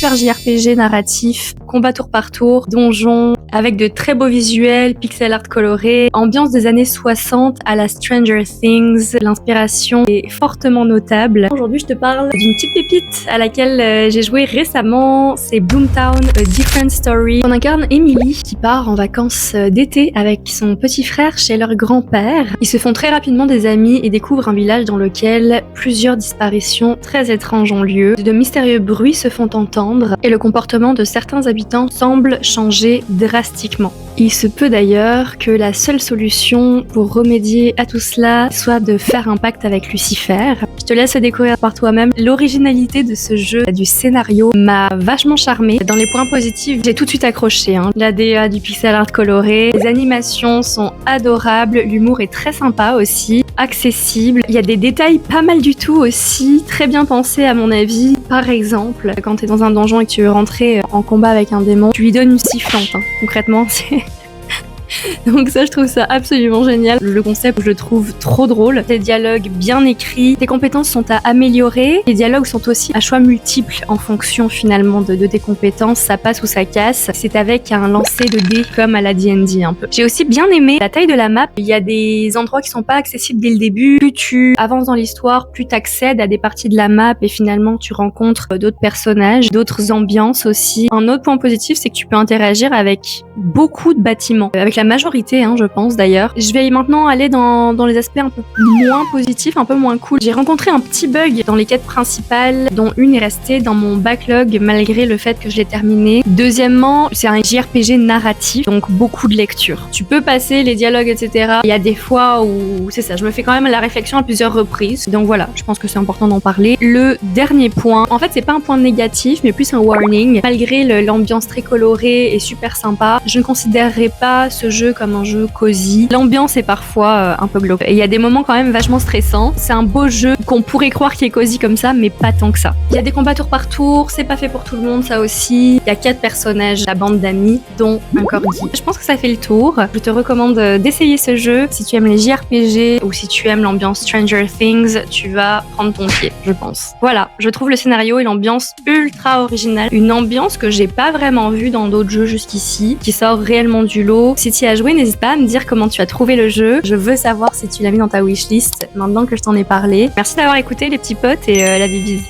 super JRPG narratif, combat tour par tour, donjon, avec de très beaux visuels, pixel art coloré, ambiance des années 60 à la Stranger Things. L'inspiration est fortement notable. Aujourd'hui, je te parle d'une petite pépite à laquelle j'ai joué récemment. C'est Boomtown A Different Story. On incarne Emily qui part en vacances d'été avec son petit frère chez leur grand-père. Ils se font très rapidement des amis et découvrent un village dans lequel plusieurs disparitions très étranges ont lieu. De mystérieux bruits se font entendre et le comportement de certains habitants semble changer drastiquement. Il se peut d'ailleurs que la seule solution pour remédier à tout cela soit de faire un pacte avec Lucifer. Je te laisse découvrir par toi-même. L'originalité de ce jeu, du scénario, m'a vachement charmée. Dans les points positifs, j'ai tout de suite accroché. La DA du pixel art coloré, les animations sont adorables, l'humour est très sympa aussi, accessible. Il y a des détails pas mal du tout aussi, très bien pensés à mon avis. Par exemple, quand t'es dans un donjon et que tu veux rentrer en combat avec un démon, tu lui donnes une sifflante. Concrètement, c'est... Donc ça, je trouve ça absolument génial. Le concept, je le trouve trop drôle. Des dialogues bien écrits, tes compétences sont à améliorer. Les dialogues sont aussi à choix multiples en fonction finalement de tes compétences. Ça passe ou ça casse. C'est avec un lancer de dés comme à la D&D un peu. J'ai aussi bien aimé la taille de la map. Il y a des endroits qui sont pas accessibles dès le début. Plus tu avances dans l'histoire, plus t'accèdes à des parties de la map et finalement tu rencontres d'autres personnages, d'autres ambiances aussi. Un autre point positif, c'est que tu peux interagir avec beaucoup de bâtiments. Avec la majorité, je pense d'ailleurs. Je vais maintenant aller dans les aspects un peu moins positifs, un peu moins cool. J'ai rencontré un petit bug dans les quêtes principales, dont une est restée dans mon backlog malgré le fait que je l'ai terminé. Deuxièmement, c'est un JRPG narratif, donc beaucoup de lecture. Tu peux passer les dialogues, etc. Il y a des fois où, c'est ça, je me fais quand même la réflexion à plusieurs reprises. Donc voilà, je pense que c'est important d'en parler. Le dernier point, en fait, c'est pas un point négatif, mais plus un warning. Malgré l'ambiance très colorée et super sympa, je ne considérerais pas ce jeu comme un jeu cosy. L'ambiance est parfois un peu glauque. Et il y a des moments quand même vachement stressants. C'est un beau jeu qu'on pourrait croire qu'il est cosy comme ça, mais pas tant que ça. Il y a des combats tour par tour, c'est pas fait pour tout le monde, ça aussi. Il y a 4 personnages, la bande d'amis, dont un corgi. Je pense que ça fait le tour. Je te recommande d'essayer ce jeu. Si tu aimes les JRPG ou si tu aimes l'ambiance Stranger Things, tu vas prendre ton pied, je pense. Voilà, je trouve le scénario et l'ambiance ultra originale. Une ambiance que j'ai pas vraiment vue dans d'autres jeux jusqu'ici, qui sort réellement du lot. Si tu y as joué, n'hésite pas à me dire comment tu as trouvé le jeu. Je veux savoir si tu l'as mis dans ta wishlist maintenant que je t'en ai parlé. Merci d'avoir écouté les petits potes et la bibise.